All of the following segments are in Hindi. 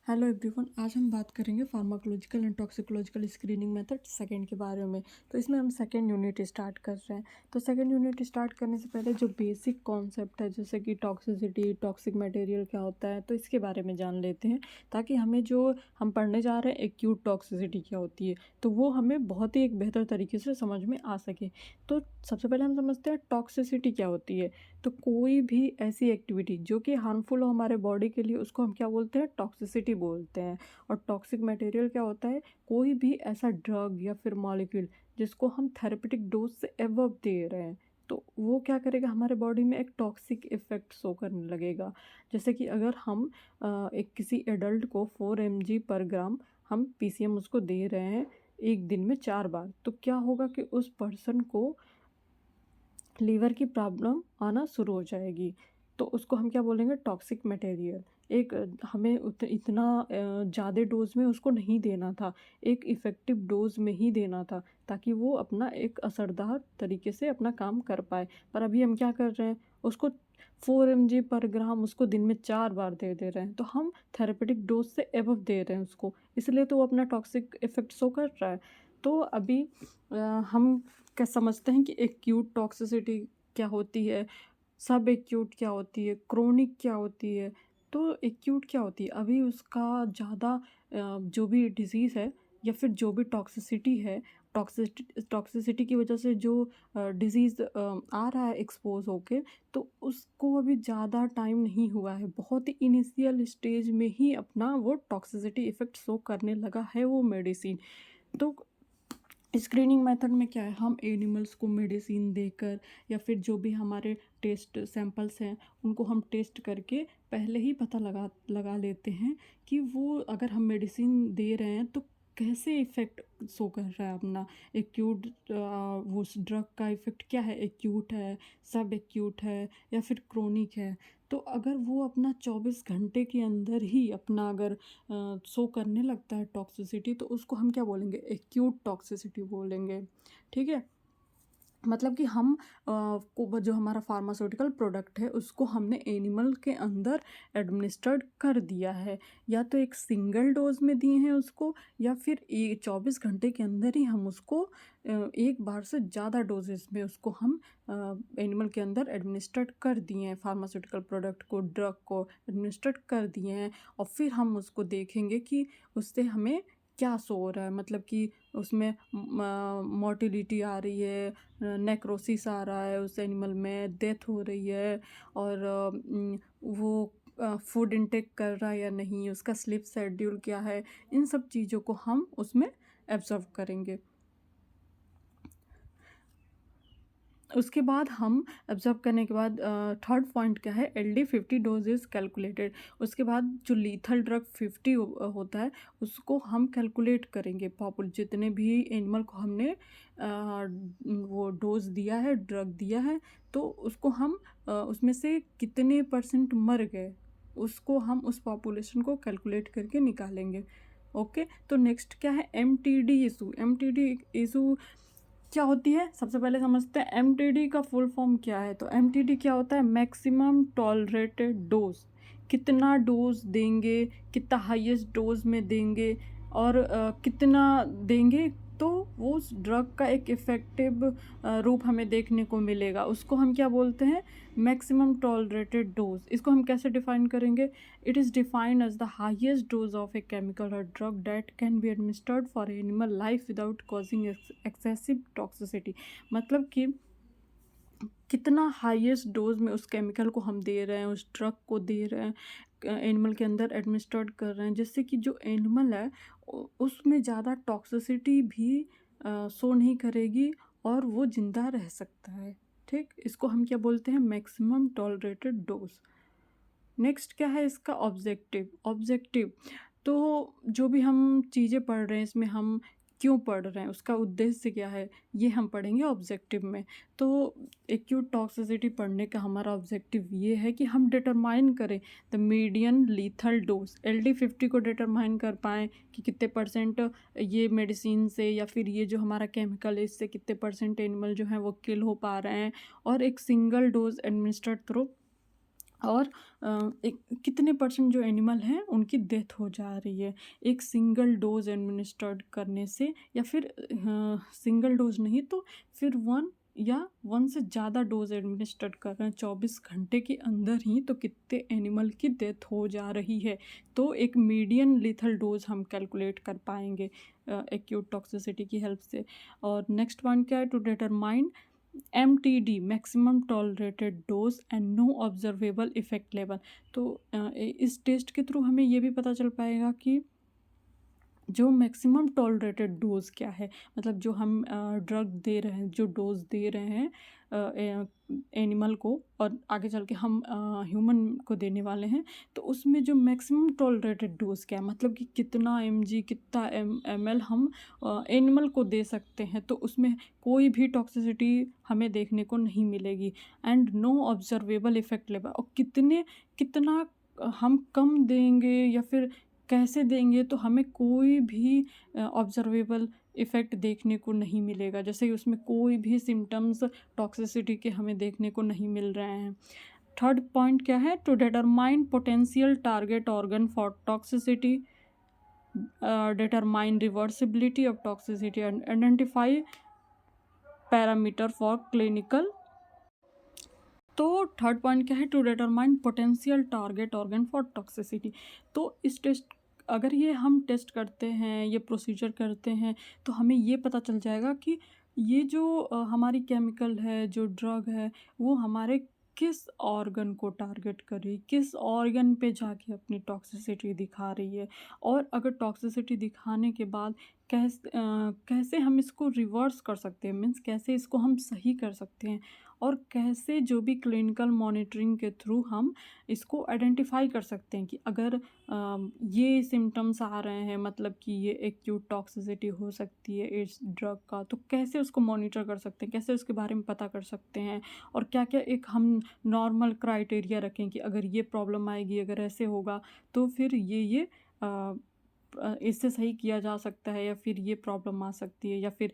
हेलो एवरीवन, आज हम बात करेंगे pharmacological and toxicological screening method second के बारे में। तो इसमें हम सेकंड यूनिट स्टार्ट कर रहे हैं। तो सेकंड यूनिट स्टार्ट करने से पहले जो बेसिक कॉन्सेप्ट है, जैसे कि टॉक्सिसिटी, टॉक्सिक मटेरियल क्या होता है, तो इसके बारे में जान लेते हैं, ताकि हमें जो हम पढ़ने जा रहे हैं एक्यूट टॉक्सिसिटी क्या होती है, तो वो हमें बहुत ही एक बेहतर तरीके से समझ में आ सके। तो सबसे पहले हम समझते हैं टॉक्सिसिटी क्या होती है। तो कोई भी ऐसी एक्टिविटी जो कि हार्मफुल हो हमारे बॉडी के लिए, उसको हम क्या बोलते हैं? टॉक्सिसिटी बोलते हैं। और टॉक्सिक मटेरियल क्या होता है? कोई भी ऐसा ड्रग या फिर मॉलिक्यूल जिसको हम थेरेपेटिक डोज से एबव दे रहे हैं, तो वो क्या करेगा? हमारे बॉडी में एक टॉक्सिक इफेक्ट शो करने लगेगा। जैसे कि अगर हम एक किसी एडल्ट को 4 mg/ग्राम हम पीसीएम उसको दे रहे हैं एक दिन में 4 बार, तो क्या होगा कि उस पर्सन को लीवर की प्रॉब्लम आना शुरू हो जाएगी। तो उसको हम क्या बोलेंगे? Toxic material. एक हमें इतना ज़्यादा डोज में उसको नहीं देना था, एक इफ़ेक्टिव डोज में ही देना था, ताकि वो अपना एक असरदार तरीके से अपना काम कर पाए। पर अभी हम क्या कर रहे हैं? उसको 4 mg/ग्राम उसको दिन में 4 बार दे रहे हैं, तो हम थेरेपेटिक डोज से एबव दे रहे हैं उसको, इसलिए तो वो अपना टॉक्सिक इफेक्ट शो कर रहा है। तो अभी हम क्या समझते हैं कि एक्यूट टॉक्सिसिटी क्या होती है, सब एक्यूट क्या होती है, क्रोनिक क्या होती है। तो एक्यूट क्या होती है? अभी उसका ज़्यादा जो भी डिज़ीज़ है या फिर जो भी टॉक्सिसिटी है, टॉक्सिसिटी की वजह से जो डिज़ीज़ आ रहा है एक्सपोज होके, तो उसको अभी ज़्यादा टाइम नहीं हुआ है, बहुत ही इनिशियल स्टेज में ही अपना वो टॉक्सिसिटी इफ़ेक्ट शो करने लगा है वो मेडिसिन। तो स्क्रीनिंग मेथड में क्या है? हम एनिमल्स को मेडिसिन देकर या फिर जो भी हमारे टेस्ट सैंपल्स हैं उनको हम टेस्ट करके पहले ही पता लगा लेते हैं कि वो अगर हम मेडिसिन दे रहे हैं तो कैसे इफ़ेक्ट शो कर रहा है अपना। एक्यूट वो उस ड्रग का इफ़ेक्ट क्या है? एक्यूट है, सब एक्यूट है या फिर क्रोनिक है। तो अगर वो अपना 24 घंटे के अंदर ही अपना अगर शो करने लगता है टॉक्सिसिटी, तो उसको हम क्या बोलेंगे? एक्यूट टॉक्सिसिटी बोलेंगे। ठीक है? मतलब कि हम को जो हमारा फार्मास्यूटिकल प्रोडक्ट है उसको हमने एनिमल के अंदर एडमिनिस्ट्रेड कर दिया है, या तो एक सिंगल डोज में दिए हैं उसको, या फिर 24 घंटे के अंदर ही हम उसको एक बार से ज़्यादा डोजेस में उसको हम एनिमल के अंदर एडमिनिस्ट्रेट कर दिए हैं, फार्मास्यूटिकल प्रोडक्ट को, ड्रग को एडमिनिस्ट्रेट कर दिए हैं। और फिर हम उसको देखेंगे कि उससे हमें क्या शो हो रहा है, मतलब कि उसमें मोटिलिटी आ रही है, नेक्रोसिस आ रहा है, उस एनिमल में डेथ हो रही है, और वो फूड इनटेक कर रहा है या नहीं, उसका स्लीप शेड्यूल क्या है, इन सब चीज़ों को हम उसमें ऑब्जर्व करेंगे। उसके बाद हम ऑब्जर्व करने के बाद थर्ड पॉइंट क्या है? LD50 dose is calculated. उसके बाद जो लीथल ड्रग 50 होता है उसको हम कैलकुलेट करेंगे। जितने भी एनिमल को हमने वो डोज दिया है, ड्रग दिया है, तो उसको हम उसमें से कितने % मर गए, उसको हम उस पॉपुलेशन को कैलकुलेट करके निकालेंगे। ओके, तो नेक्स्ट क्या है? MTD issue. MTD इशू क्या होती है? सबसे पहले समझते हैं MTD का फुल फॉर्म क्या है। तो MTD क्या होता है? Maximum tolerated dose. कितना डोज देंगे, कितना हाईएस्ट डोज में देंगे, और कितना देंगे, तो वो उस ड्रग का एक इफ़ेक्टिव रूप हमें देखने को मिलेगा। उसको हम क्या बोलते हैं? Maximum tolerated dose. इसको हम कैसे डिफाइन करेंगे? It is defined as the highest dose of a chemical और drug that can be administered for animal life without causing excessive toxicity. मतलब कि कितना हाईएस्ट डोज में उस केमिकल को हम दे रहे हैं, उस ड्रग को दे रहे हैं, एनिमल के अंदर एडमिनिस्टर्ड कर रहे हैं, जिससे कि जो एनिमल है उसमें ज़्यादा टॉक्सिसिटी भी शो नहीं करेगी और वो ज़िंदा रह सकता है। ठीक, इसको हम क्या बोलते हैं? Maximum tolerated dose. नेक्स्ट क्या है इसका? ऑब्जेक्टिव। तो जो भी हम चीज़ें पढ़ रहे हैं इसमें हम क्यों पढ़ रहे हैं, उसका उद्देश्य क्या है, ये हम पढ़ेंगे ऑब्जेक्टिव में। तो एक्यूट टॉक्सिसिटी पढ़ने का हमारा ऑब्जेक्टिव ये है कि हम डिटरमाइन करें the median lethal dose. LD50 को डिटरमाइन कर पाएँ कि कितने % ये मेडिसिन से या फिर ये जो हमारा केमिकल है इससे कितने % एनिमल जो हैं वो किल हो पा रहे हैं, और एक सिंगल डोज एडमिनिस्ट्रेड थ्रू और एक कितने परसेंट जो एनिमल हैं उनकी डेथ हो जा रही है एक सिंगल डोज एडमिनिस्ट्रेट करने से, या फिर सिंगल डोज नहीं तो फिर वन से ज़्यादा डोज एडमिनिस्ट्रेट कर रहे हैं 24 घंटे के अंदर ही, तो कितने एनिमल की डेथ हो जा रही है। तो एक मीडियन लिथल डोज हम कैलकुलेट कर पाएंगे एक्यूट टॉक्सिसिटी की हेल्प से। और नेक्स्ट पॉइंट क्या है, to determine MTD maximum tolerated dose and no observable effect level. तो इस टेस्ट के थ्रू हमें ये भी पता चल पाएगा कि जो मैक्सिमम टॉलरेटेड डोज क्या है, मतलब जो हम ड्रग दे रहे हैं, जो डोज दे रहे हैं एनिमल को और आगे चल के हम ह्यूमन को देने वाले हैं, तो उसमें जो मैक्सिमम टॉलरेटेड डोज क्या है, मतलब कि कितना mg कितना ml हम एनिमल को दे सकते हैं, तो उसमें कोई भी टॉक्सिसिटी हमें देखने को नहीं मिलेगी। And no observable effect level, और कितना हम कम देंगे या फिर कैसे देंगे तो हमें कोई भी ऑब्जर्वेबल इफ़ेक्ट देखने को नहीं मिलेगा, जैसे कि उसमें कोई भी सिम्टम्स टॉक्सिसिटी के हमें देखने को नहीं मिल रहे हैं। थर्ड पॉइंट क्या है, to determine potential target organ for toxicity, determine reversibility of toxicity and identify parameter for clinical. तो थर्ड पॉइंट क्या है, to determine potential target organ for toxicity. तो इस टेस्ट, अगर ये हम टेस्ट करते हैं, ये प्रोसीजर करते हैं, तो हमें ये पता चल जाएगा कि ये जो हमारी केमिकल है, जो ड्रग है, वो हमारे किस ऑर्गन को टारगेट कर रही है, किस ऑर्गन पे जाके अपनी टॉक्सिसिटी दिखा रही है, और अगर टॉक्सिसिटी दिखाने के बाद कैसे हम इसको रिवर्स कर सकते हैं, मीन्स कैसे इसको हम सही कर सकते हैं, और कैसे जो भी क्लिनिकल मॉनिटरिंग के थ्रू हम इसको आइडेंटिफाई कर सकते हैं कि अगर ये सिम्टम्स आ रहे हैं, मतलब कि ये एक्यूट टॉक्सिसिटी हो सकती है इस ड्रग का, तो कैसे उसको मॉनिटर कर सकते हैं, कैसे उसके बारे में पता कर सकते हैं, और क्या क्या एक हम नॉर्मल क्राइटेरिया रखें कि अगर ये प्रॉब्लम आएगी, अगर ऐसे होगा तो फिर ये इससे सही किया जा सकता है, या फिर ये प्रॉब्लम आ सकती है, या फिर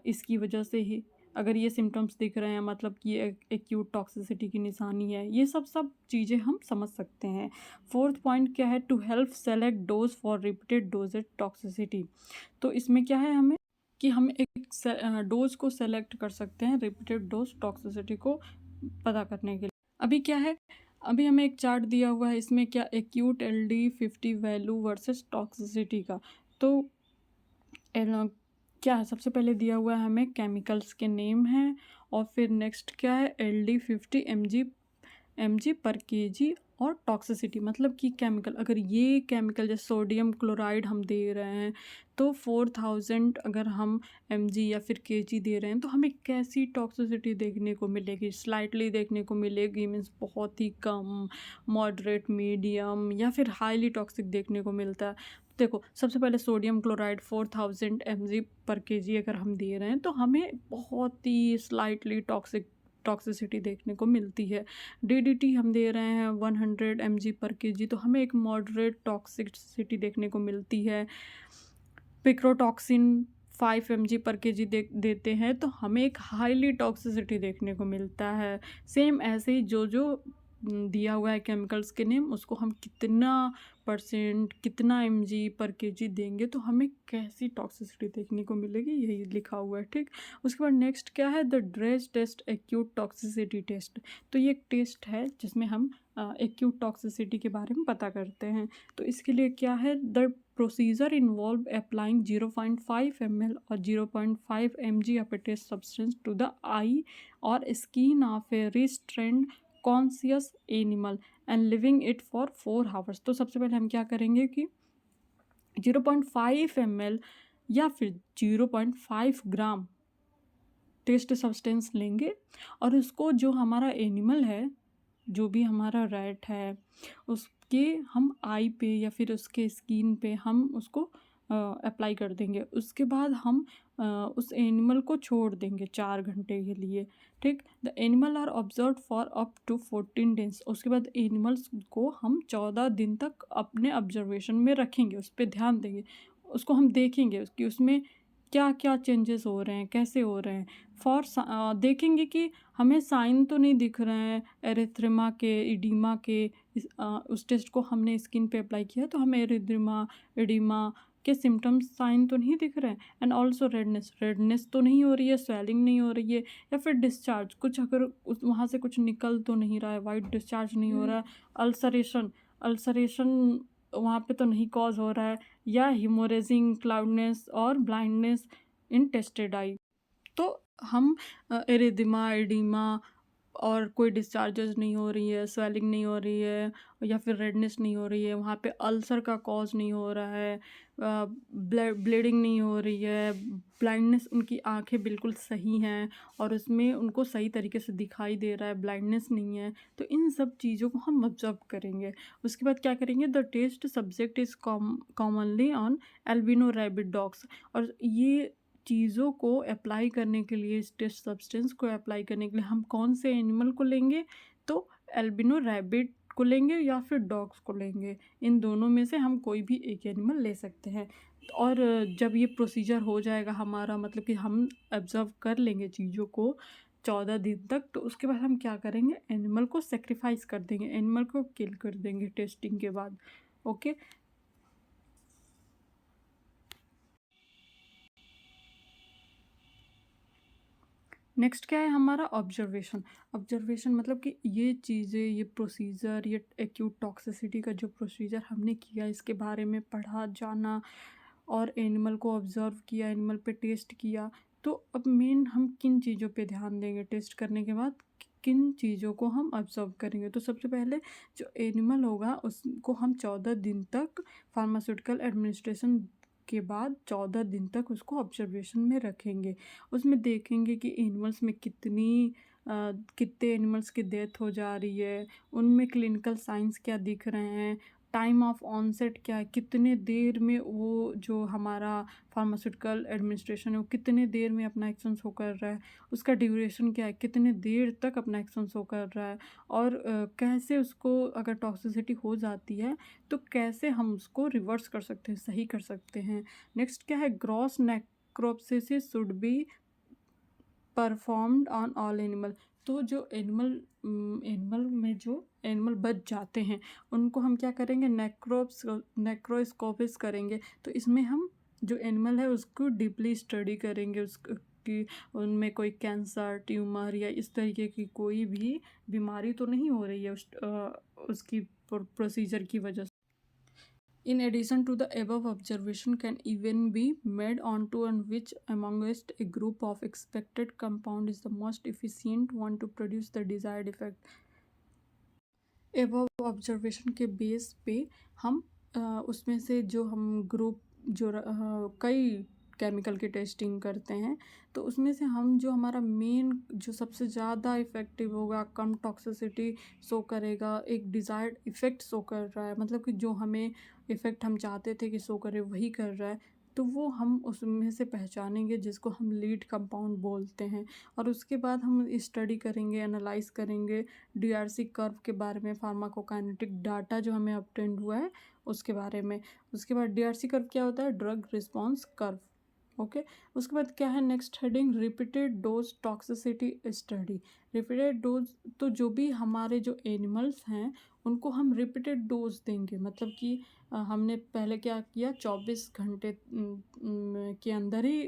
इसकी वजह से ही अगर ये सिम्टम्स दिख रहे हैं, मतलब कि एक्यूट टॉक्सिसिटी की निशानी है, ये सब चीज़ें हम समझ सकते हैं। फोर्थ पॉइंट क्या है, to help select dose for repeated doses toxicity. तो इसमें क्या है, हमें कि हम एक डोज को सेलेक्ट कर सकते हैं रिपीटेड डोज टॉक्सिसिटी को पता करने के लिए। अभी क्या है, अभी हमें एक चार्ट दिया हुआ है, इसमें क्या acute LD50 value versus toxicity का। तो क्या है, सबसे पहले दिया हुआ है हमें केमिकल्स के नेम हैं, और फिर नेक्स्ट क्या है LD50 mg पर kg, और टॉक्सिसिटी मतलब कि केमिकल, अगर ये केमिकल जैसे सोडियम क्लोराइड हम दे रहे हैं तो 4000 अगर हम mg या फिर kg दे रहे हैं तो हमें कैसी टॉक्सिसिटी देखने को मिलेगी, स्लाइटली देखने को मिलेगी, मीन्स बहुत ही कम, मॉडरेट, मीडियम, या फिर हाईली टॉक्सिक देखने को मिलता है। देखो, सबसे पहले सोडियम क्लोराइड 4000 mg पर kg अगर हम दे रहे हैं तो हमें बहुत ही स्लाइटली टॉक्सिसिटी देखने को मिलती है। DDT हम दे रहे हैं 100 mg पर kg, तो हमें एक मॉडरेट टॉक्सिसिटी देखने को मिलती है। पिक्रोटॉक्सिन 5 mg पर kg देते हैं तो हमें एक हाईली टॉक्सिसिटी देखने को मिलता है। सेम ऐसे ही जो दिया हुआ है केमिकल्स के नेम, उसको हम कितना परसेंट, कितना mg पर kg देंगे तो हमें कैसी टॉक्सिसिटी देखने को मिलेगी, यही लिखा हुआ है। ठीक, उसके बाद नेक्स्ट क्या है, the Draize test acute toxicity test. तो ये एक टेस्ट है जिसमें हम एक्यूट टॉक्सिसिटी के बारे में पता करते हैं। तो इसके लिए क्या है, the procedure involve applying 0.5 ml और 0.5 mg of a test substance to the eye और skin of a restrained conscious animal and living it for 4 hours. तो सबसे पहले हम क्या करेंगे कि 0.5 ml या फिर 0.5 ग्राम टेस्ट सब्सटेंस लेंगे, और उसको जो हमारा एनिमल है, जो भी हमारा रैट है, उसके हम आई पे या फिर उसके स्किन पे हम उसको अप्लाई कर देंगे। उसके बाद हम उस एनिमल को छोड़ देंगे 4 घंटे के लिए। ठीक, the animal are observe for up to 14 days. उसके बाद एनिमल्स को हम 14 दिन तक अपने ऑब्जर्वेशन में रखेंगे, उस पर ध्यान देंगे, उसको हम देखेंगे कि उसमें क्या क्या चेंजेस हो रहे हैं, कैसे हो रहे हैं। देखेंगे कि हमें साइन तो नहीं दिख रहे हैं एरिथ्रिमा के, इडीमा के। उस टेस्ट को हमने स्किन पे अप्लाई किया तो हमें एरिथ्रिमा, इडीमा के सिम्टम्स, साइन तो नहीं दिख रहे हैं। एंड ऑल्सो रेडनेस तो नहीं हो रही है, स्वेलिंग नहीं हो रही है, या फिर डिस्चार्ज कुछ अगर वहाँ से कुछ निकल तो नहीं रहा है, वाइट डिस्चार्ज नहीं हो रहा है। अल्सरेशन अल्सरेशन वहाँ पे तो नहीं कॉज हो रहा है, या हिमोरेजिंग, क्लाउडनेस और ब्लाइंडनेस इन टेस्टेड आई। तो हम एरिदिमा, एडिमा और कोई डिस्चार्जेस नहीं हो रही है, स्वेलिंग नहीं हो रही है, या फिर रेडनेस नहीं हो रही है, वहाँ पे अल्सर का कॉज नहीं हो रहा है, ब्लीडिंग नहीं हो रही है, ब्लाइंडनेस, उनकी आंखें बिल्कुल सही हैं और उसमें उनको सही तरीके से दिखाई दे रहा है, ब्लाइंडनेस नहीं है। तो इन सब चीज़ों को हम ऑब्जर्व करेंगे। उसके बाद क्या करेंगे, the test subject is commonly on albino rabbit dogs. और ये चीज़ों को अप्लाई करने के लिए, इस टेस्ट सब्सटेंस को अप्लाई करने के लिए हम कौन से एनिमल को लेंगे, तो एल्बिनो रैबिट को लेंगे या फिर डॉग्स को लेंगे। इन दोनों में से हम कोई भी एक एनिमल ले सकते हैं। और जब ये प्रोसीजर हो जाएगा हमारा, मतलब कि हम ऑब्जर्व कर लेंगे चीज़ों को 14 दिन तक, तो उसके बाद हम क्या करेंगे, एनिमल को सेक्रीफाइस कर देंगे, एनिमल को किल कर देंगे टेस्टिंग के बाद। ओके। नेक्स्ट क्या है हमारा, ऑब्जर्वेशन। ऑब्जर्वेशन मतलब कि ये चीज़ें, ये प्रोसीजर, ये एक्यूट टॉक्सिसिटी का जो प्रोसीजर हमने किया, इसके बारे में पढ़ा, जाना और एनिमल को ऑब्जर्व किया, एनिमल पे टेस्ट किया। तो अब मेन हम किन चीज़ों पे ध्यान देंगे टेस्ट करने के बाद, किन चीज़ों को हम ऑब्जर्व करेंगे। तो सबसे पहले जो एनिमल होगा उसको हम 14 दिन तक फार्मास्यूटिकल एडमिनिस्ट्रेशन के बाद 14 दिन तक उसको ऑब्जर्वेशन में रखेंगे। उसमें देखेंगे कि एनिमल्स में कितने एनिमल्स की डेथ हो जा रही है, उनमें क्लिनिकल साइंस क्या दिख रहे हैं, टाइम ऑफ ऑनसेट क्या है, कितने देर में वो जो हमारा फार्मास्यूटिकल एडमिनिस्ट्रेशन है वो कितने देर में अपना एक्शन शो कर रहा है, उसका ड्यूरेशन क्या है, कितने देर तक अपना एक्शन शो कर रहा है, और कैसे उसको अगर टॉक्सिसिटी हो जाती है तो कैसे हम उसको रिवर्स कर सकते हैं, सही कर सकते हैं। नेक्स्ट क्या है, gross necropsy should be performed on all animal. तो जो एनिमल में जो एनिमल बच जाते हैं उनको हम क्या करेंगे, नेक्रोस्कोपिस करेंगे। तो इसमें हम जो एनिमल है उसको डीपली स्टडी करेंगे, उसकी उनमें कोई कैंसर, ट्यूमर या इस तरीके की कोई भी बीमारी तो नहीं हो रही है उसकी प्रोसीजर की वजह से। In addition to the above, observation can even be made onto on which amongst a group of expected compound is the most efficient one to produce the desired effect. above observation के बेस पे हम उसमें से जो हम ग्रुप जो कई केमिकल की टेस्टिंग करते हैं, तो उसमें से हम जो हमारा मेन जो सबसे ज़्यादा इफ़ेक्टिव होगा, कम टॉक्सिसिटी शो करेगा, एक डिज़ायर्ड इफ़ेक्ट शो कर रहा है, मतलब कि जो हमें इफ़ेक्ट हम चाहते थे कि शो करे वही कर रहा है, तो वो हम उसमें से पहचानेंगे जिसको हम लीड कंपाउंड बोलते हैं। और उसके बाद हम स्टडी करेंगे, एनालाइज करेंगे डीआरसी कर्व के बारे में, फार्माकोकाइनेटिक डाटा जो हमें ऑब्टेन्ड हुआ है उसके बारे में। उसके बाद डीआरसी कर्व क्या होता है, ड्रग रिस्पॉन्स कर्व। ओके। उसके बाद क्या है next heading, repeated dose toxicity study. Repeated dose, तो जो भी हमारे जो एनिमल्स हैं उनको हम रिपीटेड डोज देंगे, मतलब कि हमने पहले क्या किया, 24 घंटे के अंदर ही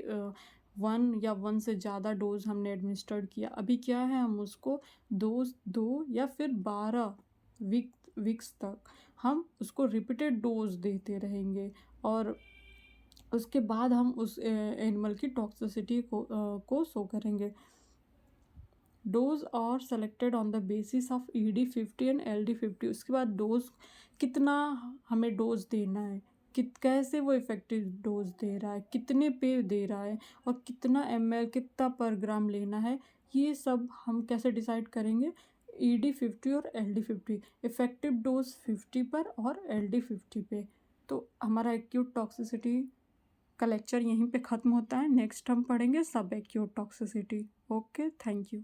1 से ज़्यादा डोज हमने एडमिनिस्टर्ड किया। अभी क्या है, हम उसको 2 या फिर 12 वीक्स तक हम उसको रिपीटेड डोज देते रहेंगे। और उसके बाद हम उस एनिमल की टॉक्सिसिटी को शो करेंगे। डोज और selected on the basis of ED50 and LD50। उसके बाद डोज कितना हमें डोज देना है, कैसे वो इफ़ेक्टिव डोज दे रहा है, कितने पे दे रहा है, और कितना ml, कितना पर ग्राम लेना है, ये सब हम कैसे डिसाइड करेंगे, ED50 और LD50। इफ़ेक्टिव डोज 50 पर और LD50 पे। तो हमारा एक्यूट टॉक्सिसिटी का लेक्चर यहीं पे ख़त्म होता है। नेक्स्ट हम पढ़ेंगे सब acute toxicity. Okay, thank you.